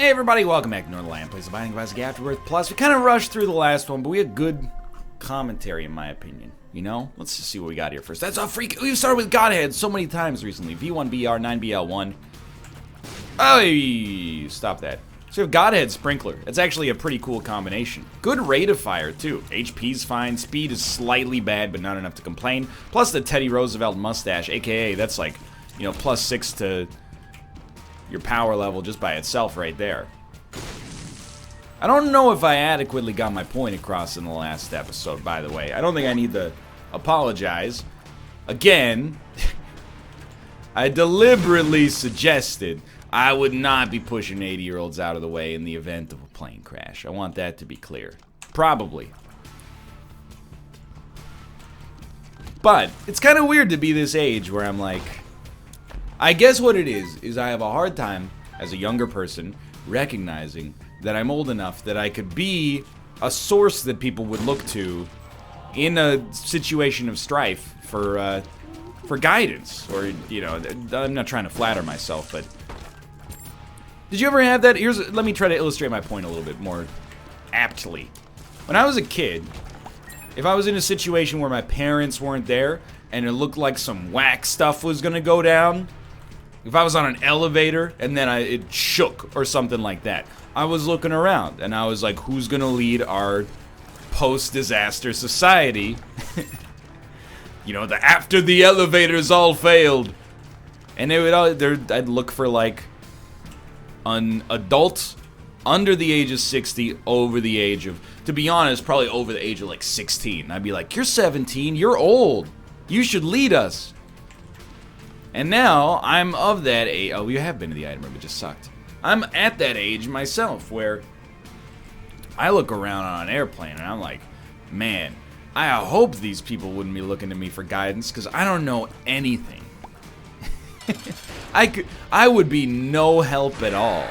Hey everybody, welcome back to Northernlion plays The Binding of Isaac Afterbirth. Plus, we kind of rushed through the last one, but we had good commentary in my opinion. You know? Let's just see what we got here first. That's a freak. We've started with Godhead so many times recently. V1BR, 9BL1. Oh, stop that. So we have Godhead Sprinkler. It's actually a pretty cool combination. Good rate of fire, too. HP's fine. Speed is slightly bad, but not enough to complain. Plus the Teddy Roosevelt mustache, aka that's like, you know, +6 to your power level just by itself right there. I don't know if I adequately got my point across in the last episode, by the way. I don't think I need to apologize. Again, I deliberately suggested I would not be pushing 80-year-olds out of the way in the event of a plane crash. I want that to be clear. Probably. But it's kind of weird to be this age where I'm like, I guess what it is I have a hard time as a younger person recognizing that I'm old enough that I could be a source that people would look to in a situation of strife for guidance, or, you know, I'm not trying to flatter myself, but did you ever have that? Let me try to illustrate my point a little bit more aptly. When I was a kid, if I was in a situation where my parents weren't there and it looked like some whack stuff was gonna go down, if I was on an elevator and then it shook or something like that, I was looking around and I was like, who's gonna lead our post-disaster society? You know, after the elevators all failed. And I'd look for like an adult under the age of 60, over the age of, to be honest, probably over the age of like 16. I'd be like, you're 17, you're old. You should lead us. And now, I'm of that age. Oh, we have been to the item room, it just sucked. I'm at that age myself where I look around on an airplane and I'm like, man, I hope these people wouldn't be looking to me for guidance because I don't know anything. I would be no help at all.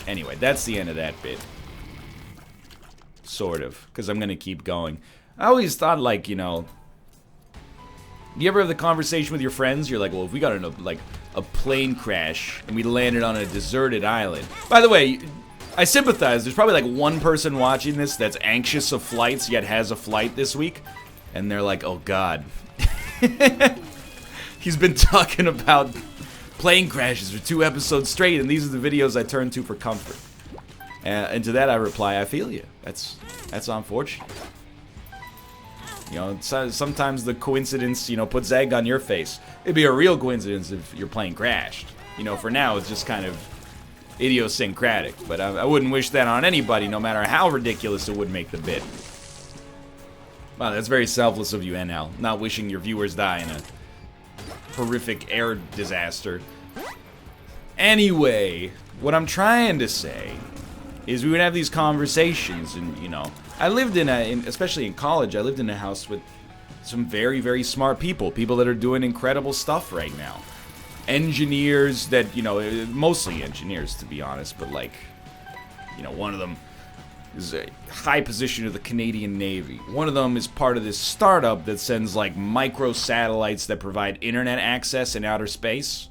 Anyway, that's the end of that bit. Sort of, because I'm going to keep going. I always thought, like, you know, you ever have the conversation with your friends? You're like, well, if we got in a plane crash and we landed on a deserted island. By the way, I sympathize. There's probably like one person watching this that's anxious of flights yet has a flight this week. And they're like, oh God. He's been talking about plane crashes for 2 episodes straight and these are the videos I turn to for comfort. And to that I reply, I feel you. That's unfortunate. You know, sometimes the coincidence, you know, puts egg on your face. It'd be a real coincidence if your plane crashed. You know, for now, it's just kind of idiosyncratic. But I wouldn't wish that on anybody, no matter how ridiculous it would make the bit. Wow, that's very selfless of you, NL. Not wishing your viewers die in a horrific air disaster. Anyway, what I'm trying to say is we would have these conversations and, you know, I lived especially in college, I lived in a house with some very, very smart people. People that are doing incredible stuff right now. Engineers that, you know, mostly engineers to be honest, but like, you know, one of them is a high position of the Canadian Navy. One of them is part of this startup that sends like micro satellites that provide internet access in outer space.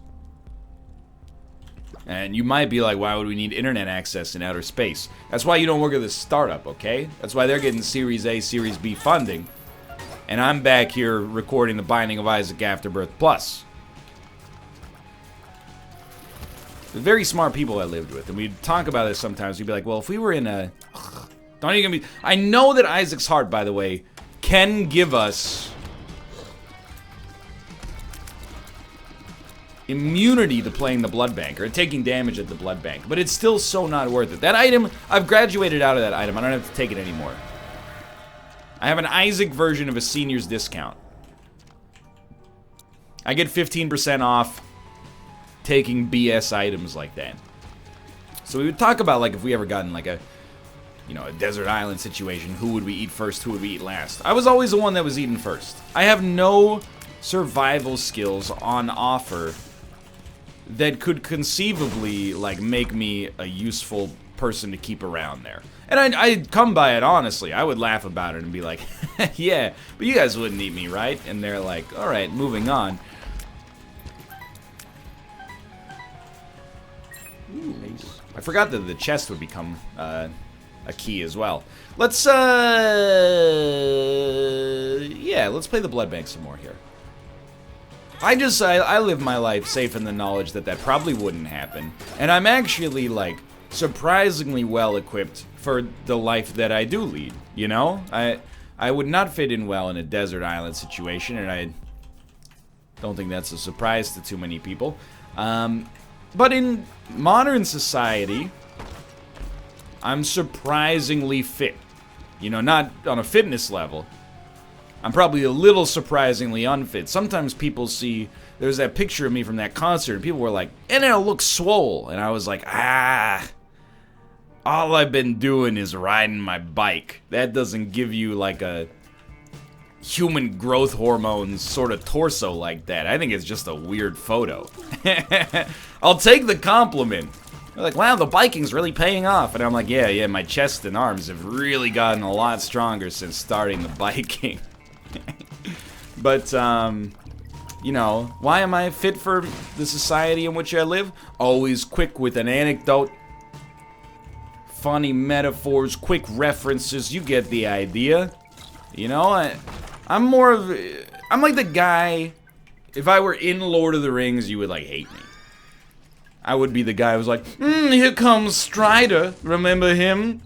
And you might be like, why would we need internet access in outer space? That's why you don't work at this startup, okay? That's why they're getting Series A, Series B funding. And I'm back here recording The Binding of Isaac Afterbirth Plus. The very smart people I lived with. And we'd talk about this sometimes. We'd be like, well, if we were in a... Don't even be... I know that Isaac's heart, by the way, can give us immunity to playing the blood bank, or taking damage at the blood bank, but it's still so not worth it. That item, I've graduated out of that item. I don't have to take it anymore. I have an Isaac version of a senior's discount. I get 15% off taking BS items like that. So we would talk about, like, if we ever got in, like, a, you know, a desert island situation, who would we eat first, who would we eat last? I was always the one that was eaten first. I have no survival skills on offer that could conceivably, like, make me a useful person to keep around there. And I'd come by it honestly. I would laugh about it and be like, yeah, but you guys wouldn't eat me, right? And they're like, alright, moving on. I forgot that the chest would become a key as well. Let's, yeah, let's play the blood bank some more here. I live my life safe in the knowledge that that probably wouldn't happen. And I'm actually, like, surprisingly well equipped for the life that I do lead, you know? I would not fit in well in a desert island situation, and I don't think that's a surprise to too many people. But in modern society, I'm surprisingly fit. You know, not on a fitness level. I'm probably a little surprisingly unfit. Sometimes people see, there's that picture of me from that concert, and people were like, and it looks swole. And I was like, all I've been doing is riding my bike. That doesn't give you like a human growth hormones sort of torso like that. I think it's just a weird photo. I'll take the compliment. They're like, wow, the biking's really paying off. And I'm like, yeah, my chest and arms have really gotten a lot stronger since starting the biking. But, you know, why am I fit for the society in which I live? Always quick with an anecdote. Funny metaphors, quick references, you get the idea. You know, I'm like the guy, if I were in Lord of the Rings, you would, like, hate me. I would be the guy who's like, here comes Strider, remember him?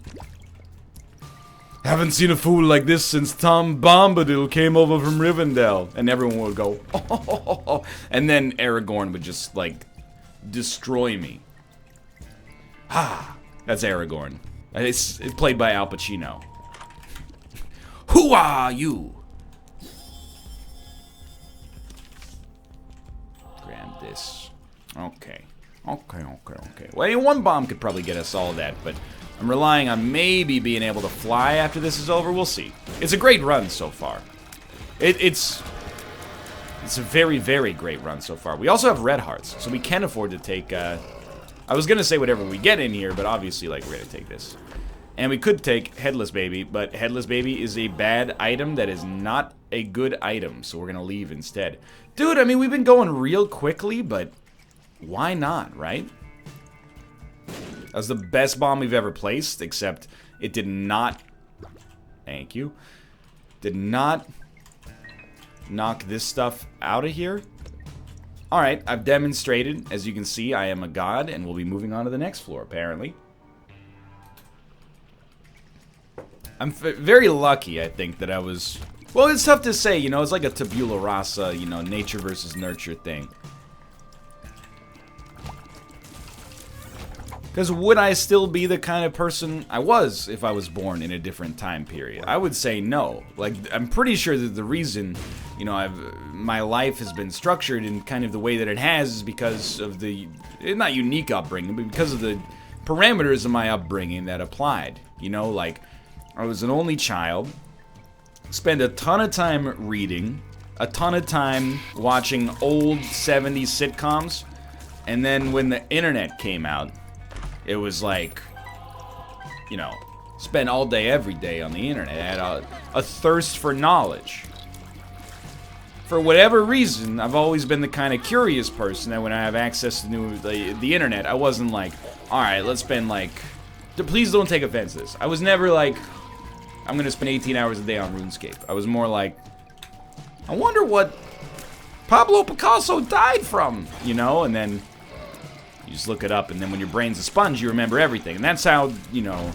Haven't seen a fool like this since Tom Bombadil came over from Rivendell. And everyone would go, oh. And then Aragorn would just, like, destroy me. That's Aragorn. It's played by Al Pacino. Who are you? Grab this. Okay. Well, one bomb could probably get us all that, but I'm relying on maybe being able to fly after this is over. We'll see. It's a great run so far. It's a very, very great run so far. We also have red hearts, so we can afford to take, I was gonna say whatever we get in here, but obviously, like, we're gonna take this. And we could take Headless Baby, but Headless Baby is a bad item that is not a good item, so we're gonna leave instead. Dude, I mean, we've been going real quickly, but why not, right? That was the best bomb we've ever placed, except it did not... Thank you. Did not knock this stuff out of here. Alright, I've demonstrated. As you can see, I am a god, and we'll be moving on to the next floor, apparently. I'm very lucky, I think, that I was... Well, it's tough to say, you know, it's like a tabula rasa, you know, nature versus nurture thing. Because would I still be the kind of person I was if I was born in a different time period? I would say no. Like, I'm pretty sure that the reason, you know, my life has been structured in kind of the way that it has is because of the, not unique upbringing, but because of the parameters of my upbringing that applied. You know, like, I was an only child, spent a ton of time reading, a ton of time watching old 70s sitcoms, and then when the internet came out, it was like, you know, spend all day, every day on the internet. I had a thirst for knowledge. For whatever reason, I've always been the kind of curious person that when I have access to the internet, I wasn't like, alright, let's spend like... Please don't take offense to this. I was never like, I'm gonna spend 18 hours a day on RuneScape. I was more like, I wonder what Pablo Picasso died from, you know? And then... you just look it up, and then when your brain's a sponge, you remember everything. And that's how, you know,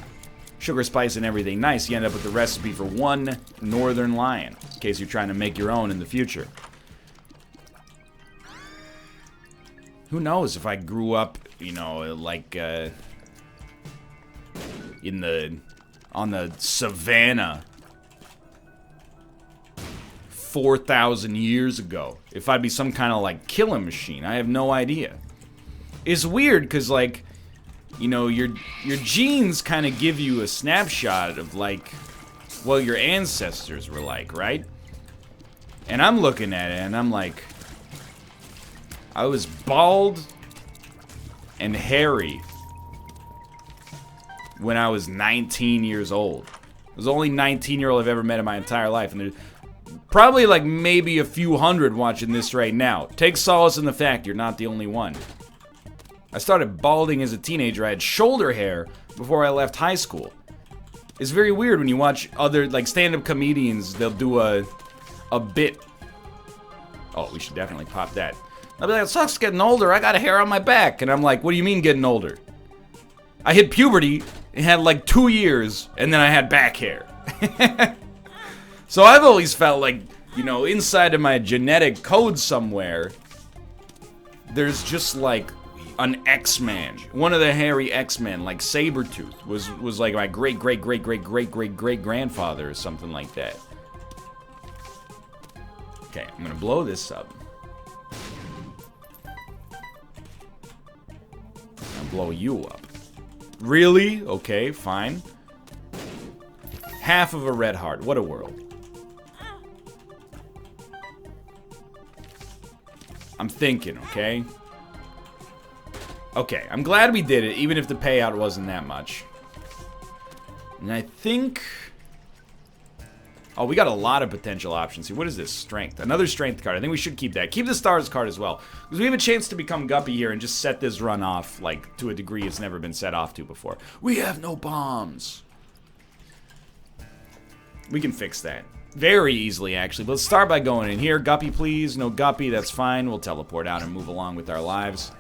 sugar, spice, and everything nice, you end up with the recipe for one Northernlion, in case you're trying to make your own in the future. Who knows if I grew up, you know, like, on the savannah 4,000 years ago. If I'd be some kind of, like, killing machine. I have no idea. It's weird because, like, you know, your genes kind of give you a snapshot of, like, what your ancestors were like, right? And I'm looking at it and I'm like, I was bald and hairy when I was 19 years old. I was the only 19-year-old I've ever met in my entire life, and there's probably, like, maybe a few hundred watching this right now. Take solace in the fact you're not the only one. I started balding as a teenager. I had shoulder hair before I left high school. It's very weird when you watch other, like, stand-up comedians. They'll do a bit. Oh, we should definitely pop that. I'll be like, it sucks getting older. I got a hair on my back. And I'm like, what do you mean getting older? I hit puberty and had like 2 years, and then I had back hair. So I've always felt like, you know, inside of my genetic code somewhere, there's just like an X-Man. One of the hairy X-Men, like Sabretooth, was like my great-great-great-great-great-great-great-grandfather or something like that. Okay, I'm gonna blow this up. I'll blow you up. Really? Okay, fine. Half of a red heart. What a world. I'm thinking, okay? Okay, I'm glad we did it, even if the payout wasn't that much. And I think... Oh, we got a lot of potential options here. What is this? Strength. Another strength card. I think we should keep that. Keep the stars card as well. Because we have a chance to become Guppy here and just set this run off, like, to a degree it's never been set off to before. We have no bombs. We can fix that. Very easily, actually. But let's start by going in here. Guppy, please. No Guppy. That's fine. We'll teleport out and move along with our lives.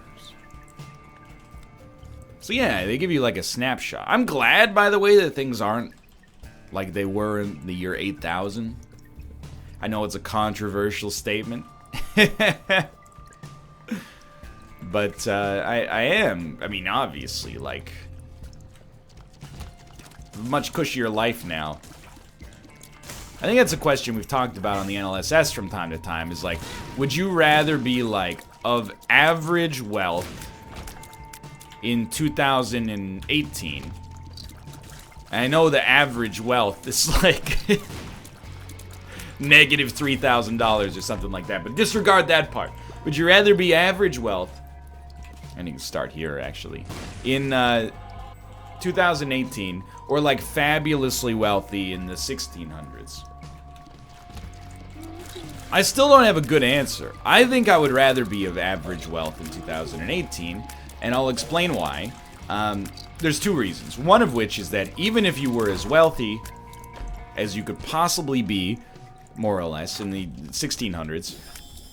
So yeah, they give you like a snapshot. I'm glad, by the way, that things aren't like they were in the year 8000. I know it's a controversial statement. But I am, I mean, obviously, like, much cushier life now. I think that's a question we've talked about on the NLSS from time to time, is like, would you rather be like of average wealth in 2018? And I know the average wealth is like negative $3,000 or something like that, but disregard that part. Would you rather be average wealth, and you can start here actually, in 2018, or like fabulously wealthy in the 1600s? I still don't have a good answer. I think I would rather be of average wealth in 2018, and I'll explain why. There's two reasons. One of which is that even if you were as wealthy as you could possibly be, more or less, in the 1600s,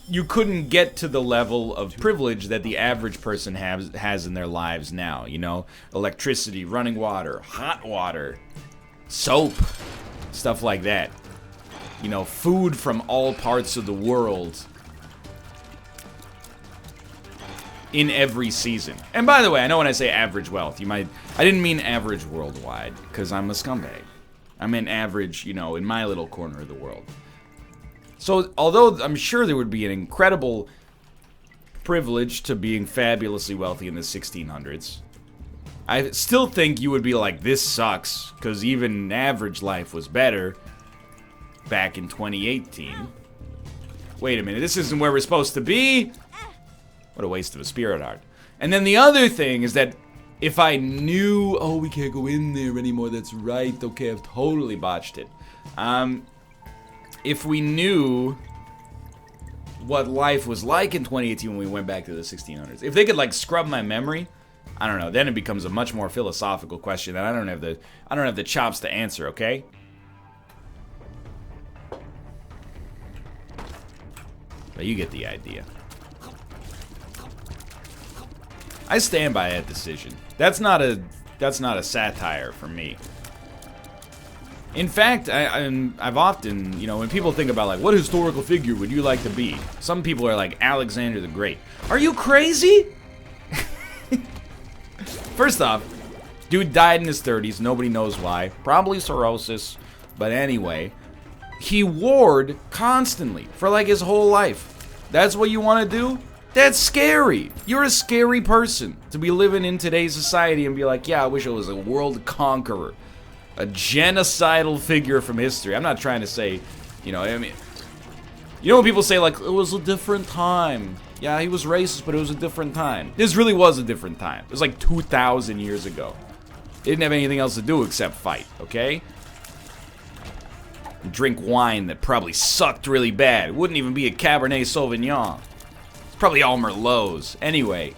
you couldn't get to the level of privilege that the average person has in their lives now. You know, electricity, running water, hot water, soap, stuff like that. You know, food from all parts of the world in every season. And by the way, I know when I say average wealth, you might... I didn't mean average worldwide, because I'm a scumbag. I meant average, you know, in my little corner of the world. So, although I'm sure there would be an incredible privilege to being fabulously wealthy in the 1600s, I still think you would be like, this sucks, because even average life was better back in 2018. Wait a minute, this isn't where we're supposed to be? What a waste of a spirit heart. And then the other thing is that if I knew... Oh, we can't go in there anymore, that's right. Okay, I've totally botched it. If we knew what life was like in 2018 when we went back to the 1600s, if they could like scrub my memory, I don't know, then it becomes a much more philosophical question that I don't have the chops to answer, okay? But you get the idea. I stand by that decision. That's not a satire for me. In fact, I've often, you know, when people think about like, what historical figure would you like to be? Some people are like, Alexander the Great. Are you crazy? First off, dude died in his 30s. Nobody knows why. Probably cirrhosis. But anyway, he warred constantly for like his whole life. That's what you want to do? That's scary. You're a scary person to be living in today's society and be like, yeah, I wish I was a world conqueror. A genocidal figure from history. I'm not trying to say, you know, I mean, you know when people say, like, it was a different time. Yeah, he was racist, but it was a different time. This really was a different time. It was like 2,000 years ago. They didn't have anything else to do except fight, okay? And drink wine that probably sucked really bad. It wouldn't even be a Cabernet Sauvignon. It's probably all Merlots. Anyway,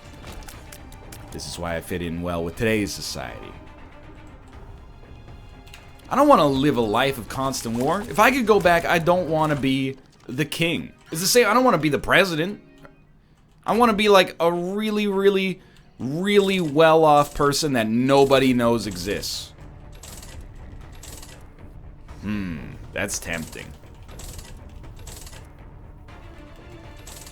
This is why I fit in well with today's society. I don't want to live a life of constant war. If I could go back, I don't want to be the king. It's the same, I don't want to be the president. I want to be like a really, really, really well-off person that nobody knows exists. That's tempting.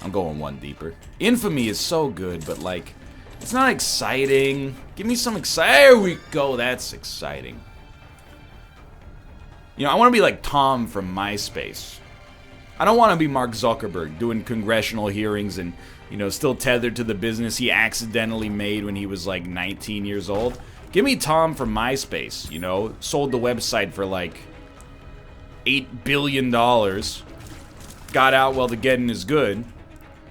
I'm going one deeper. Infamy is so good, but like, it's not exciting. Give me some there we go, that's exciting. You know, I want to be like Tom from MySpace. I don't want to be Mark Zuckerberg doing congressional hearings and, you know, still tethered to the business he accidentally made when he was like 19 years old. Give me Tom from MySpace, you know, sold the website for like $8 billion. Got out while the getting is good.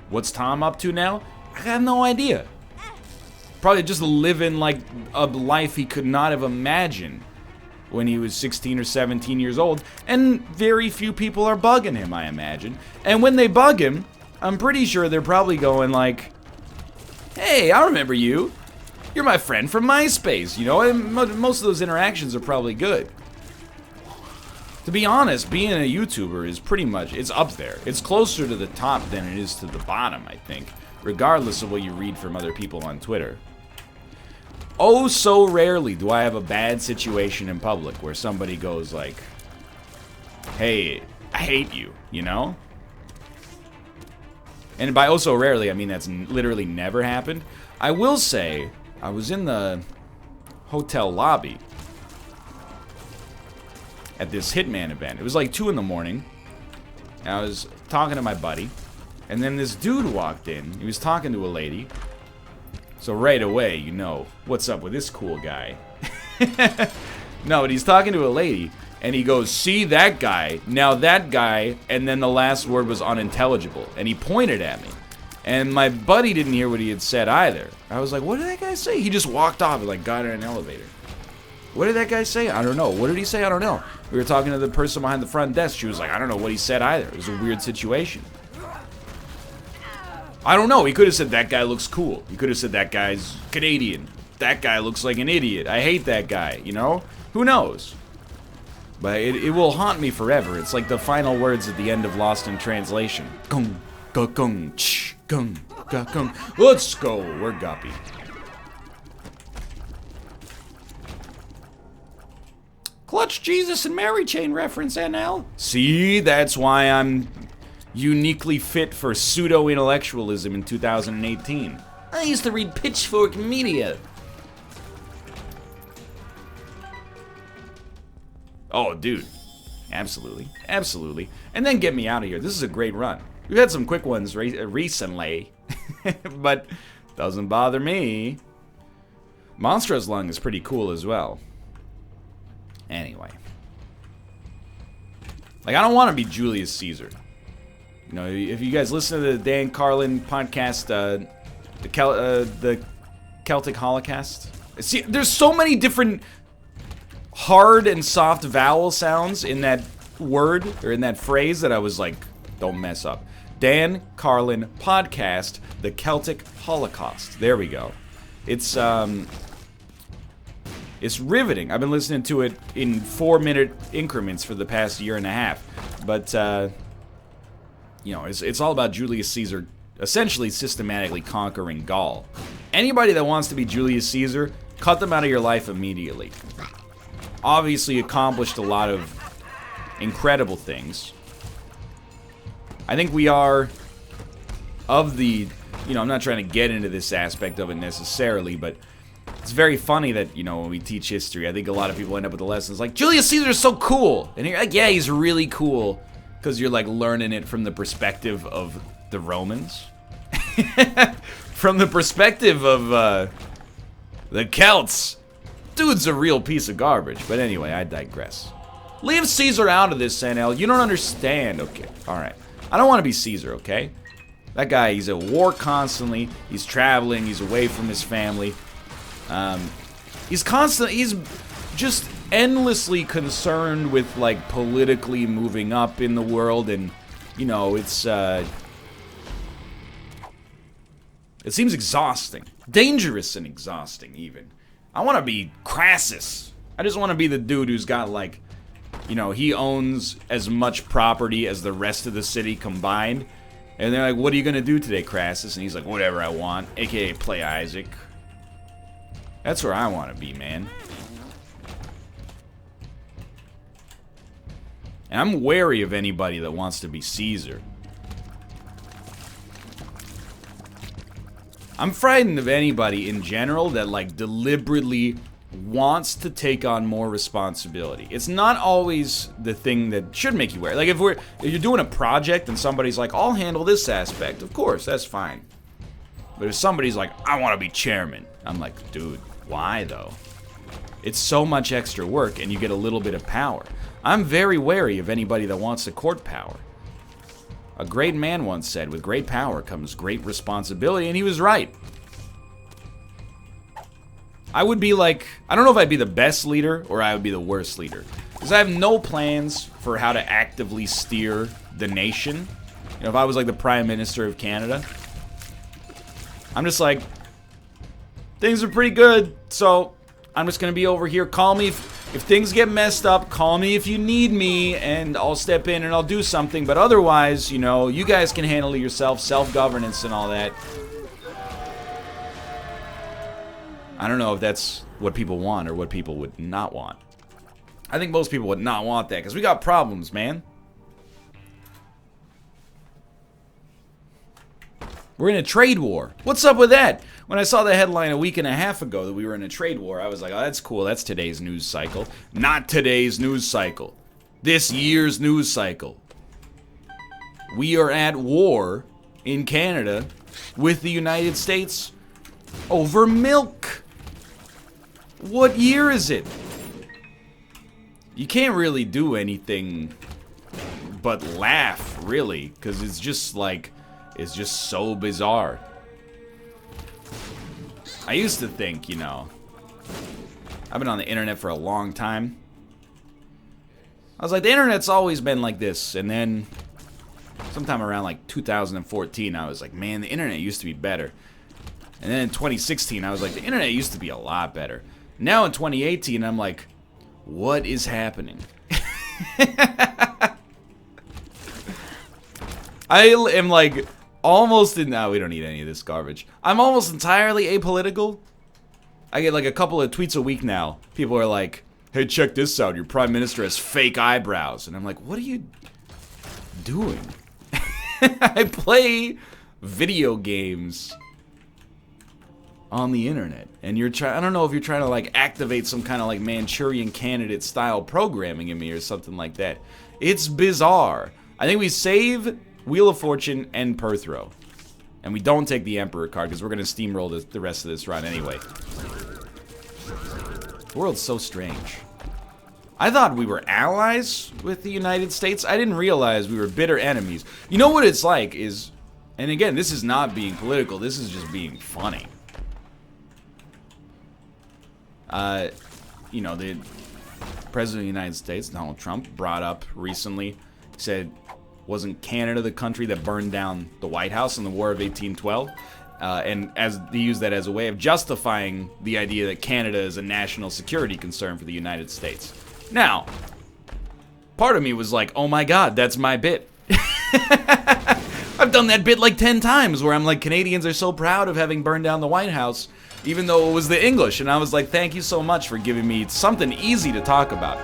What's Tom up to now? I have no idea. Probably just living like a life he could not have imagined when he was 16 or 17 years old, and very few people are bugging him, I imagine. And when they bug him, I'm pretty sure they're probably going like, hey, I remember you. You're my friend from MySpace, you know? And most of those interactions are probably good. To be honest, being a YouTuber is pretty much, it's up there. It's closer to the top than it is to the bottom, I think, regardless of what you read from other people on Twitter. Oh, so rarely do I have a bad situation in public where somebody goes like, hey, I hate you, you know? And by oh so rarely, I mean that's literally never happened. I will say, I was in the hotel lobby at this Hitman event. It was like 2 in the morning. And I was talking to my buddy, and then this dude walked in. He was talking to a lady. So right away, you know, what's up with this cool guy? No, but he's talking to a lady, and he goes, see that guy, now that guy, and then the last word was unintelligible, and he pointed at me. And my buddy didn't hear what he had said either. I was like, what did that guy say? He just walked off and like got in an elevator. What did that guy say? I don't know. What did he say? I don't know. We were talking to the person behind the front desk. She was like, I don't know what he said either. It was a weird situation. I don't know. He could have said that guy looks cool. He could have said that guy's Canadian. That guy looks like an idiot. I hate that guy, you know? Who knows? But it will haunt me forever. It's like the final words at the end of Lost in Translation. Gung, gung, gung, ch, gung, gung, gung. Let's go. We're guppy. Clutch Jesus and Mary chain reference, NL. See, that's why I'm uniquely fit for pseudo-intellectualism in 2018. I used to read Pitchfork Media. Oh, dude. Absolutely. Absolutely. And then get me out of here. This is a great run. We've had some quick ones recently. But doesn't bother me. Monstra's Lung is pretty cool as well. Anyway. Like, I don't want to be Julius Caesar. You know, if you guys listen to the Dan Carlin podcast, the Celtic Holocaust. See, there's so many different hard and soft vowel sounds in that word, or in that phrase, that I was like, don't mess up. Dan Carlin podcast, the Celtic Holocaust. There we go. It's riveting. I've been listening to it in 4-minute increments for the past year and a half. But, you know, it's all about Julius Caesar essentially systematically conquering Gaul. Anybody that wants to be Julius Caesar, cut them out of your life immediately. Obviously accomplished a lot of incredible things. I think we are of the, you know, I'm not trying to get into this aspect of it necessarily, but it's very funny that, you know, when we teach history, I think a lot of people end up with the lessons like, Julius Caesar is so cool. And you're like, yeah, he's really cool. Because you're like learning it from the perspective of the Romans. From the perspective of the Celts. Dude's a real piece of garbage. But anyway, I digress. Leave Caesar out of this, NL. You don't understand. Okay, alright. I don't want to be Caesar, okay? That guy, he's at war constantly. He's traveling. He's away from his family. He's just endlessly concerned with, like, politically moving up in the world. And, you know, it seems exhausting. Dangerous and exhausting, even. I want to be Crassus. I just want to be the dude who's got, like, you know, he owns as much property as the rest of the city combined. And they're like, what are you going to do today, Crassus? And he's like, whatever I want, aka play Isaac. That's where I want to be, man. And I'm wary of anybody that wants to be Caesar. I'm frightened of anybody in general that, like, deliberately wants to take on more responsibility. It's not always the thing that should make you worry. Like, if you're doing a project and somebody's like, I'll handle this aspect, of course, that's fine. But if somebody's like, I want to be chairman, I'm like, dude, why though? It's so much extra work and you get a little bit of power. I'm very wary of anybody that wants to court power. A great man once said, with great power comes great responsibility, and he was right. I would be like, I don't know if I'd be the best leader or I would be the worst leader. Because I have no plans for how to actively steer the nation. You know, if I was like the Prime Minister of Canada, I'm just like, things are pretty good, so I'm just going to be over here. Call me if things get messed up, call me if you need me, and I'll step in and I'll do something. But otherwise, you know, you guys can handle it yourself, self-governance and all that. I don't know if that's what people want or what people would not want. I think most people would not want that, because we got problems, man. We're in a trade war. What's up with that? When I saw the headline a week and a half ago that we were in a trade war, I was like, oh, that's cool. That's today's news cycle. Not today's news cycle. This year's news cycle. We are at war in Canada with the United States over milk. What year is it? You can't really do anything but laugh, really, because it's just like, it's just so bizarre. I used to think, you know, I've been on the internet for a long time. I was like, the internet's always been like this, and then sometime around like 2014, I was like, man, the internet used to be better. And then in 2016, I was like, the internet used to be a lot better. Now in 2018, I'm like, what is happening? I am like almost in, no, we don't need any of this garbage. I'm almost entirely apolitical. I get like a couple of tweets a week now. People are like, hey, check this out. Your prime minister has fake eyebrows. And I'm like, what are you doing? I play video games on the internet, and you're trying, I don't know if you're trying to like activate some kind of like Manchurian candidate style programming in me or something like that. It's bizarre. I think we save Wheel of Fortune and Perthrow, and we don't take the Emperor card because we're going to steamroll the rest of this run anyway. The world's so strange. I thought we were allies with the United States. I didn't realize we were bitter enemies. You know what it's like is, and again, this is not being political, this is just being funny. You know, the President of the United States, Donald Trump, brought up recently, said, wasn't Canada the country that burned down the White House in the War of 1812? And as they use that as a way of justifying the idea that Canada is a national security concern for the United States. Now, part of me was like, oh my god, that's my bit. I've done that bit like 10 times where I'm like, Canadians are so proud of having burned down the White House, even though it was the English. And I was like, thank you so much for giving me something easy to talk about.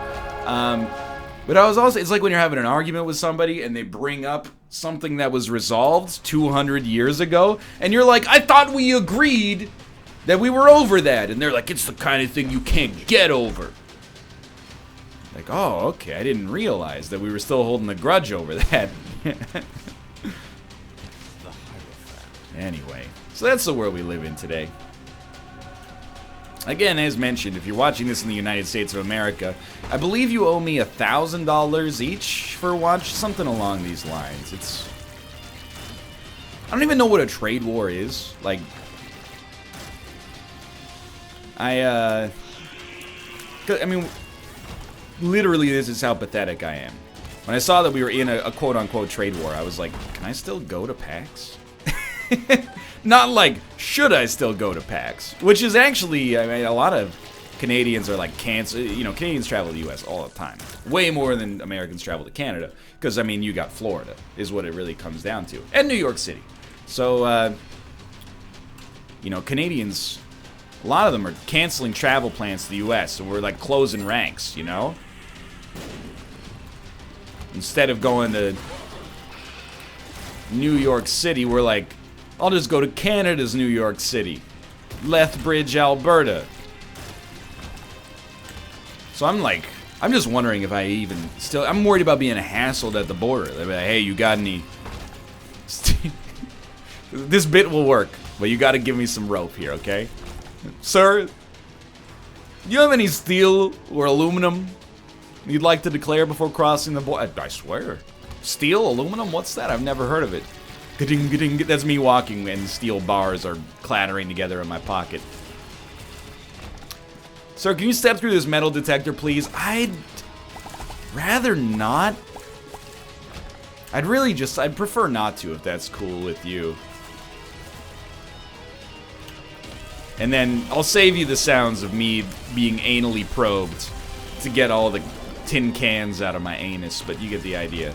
But I was also, it's like when you're having an argument with somebody and they bring up something that was resolved 200 years ago, and you're like, I thought we agreed that we were over that. And they're like, it's the kind of thing you can't get over. Like, oh, okay, I didn't realize that we were still holding a grudge over that. Anyway, so that's the world we live in today. Again, as mentioned, if you're watching this in the United States of America, I believe you owe me $1,000 each for watch, something along these lines. It's, I don't even know what a trade war is. Like, I mean, literally, this is how pathetic I am. When I saw that we were in a quote-unquote trade war, I was like, can I still go to PAX? Not like, should I still go to PAX? Which is actually, I mean, a lot of Canadians are like, Canadians travel to the US all the time. Way more than Americans travel to Canada. Because, I mean, you got Florida, is what it really comes down to. And New York City. So, Canadians, a lot of them are canceling travel plans to the US. So we're like closing ranks, you know? Instead of going to New York City, we're like, I'll just go to Canada's New York City. Lethbridge, Alberta. So I'm just wondering if I even still, I'm worried about being hassled at the border. They're like, hey, you got any, this bit will work, but you gotta give me some rope here, okay? Sir, do you have any steel or aluminum you'd like to declare before crossing the border? I swear. Steel, aluminum, what's that? I've never heard of it. That's me walking and steel bars are clattering together in my pocket. Sir, can you step through this metal detector, please? I'd rather not. I'd prefer not to if that's cool with you. And then I'll save you the sounds of me being anally probed to get all the tin cans out of my anus, but you get the idea.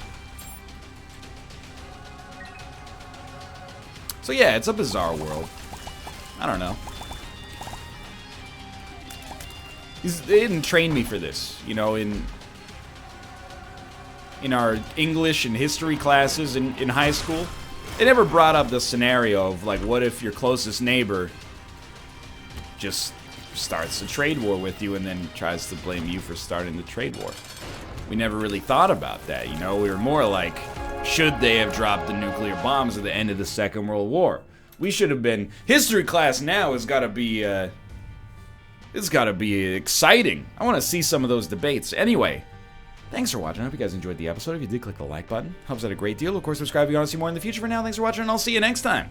So yeah, it's a bizarre world. I don't know. They didn't train me for this, you know, in our English and history classes in high school. They never brought up the scenario of, like, what if your closest neighbor just starts a trade war with you and then tries to blame you for starting the trade war. We never really thought about that, you know? We were more like, should they have dropped the nuclear bombs at the end of the Second World War? We should have been... History class now has got to be, it's got to be exciting. I want to see some of those debates. Anyway, thanks for watching. I hope you guys enjoyed the episode. If you did, click the like button. Helps out a great deal. Of course, subscribe if you want to see more in the future. For now, thanks for watching, and I'll see you next time.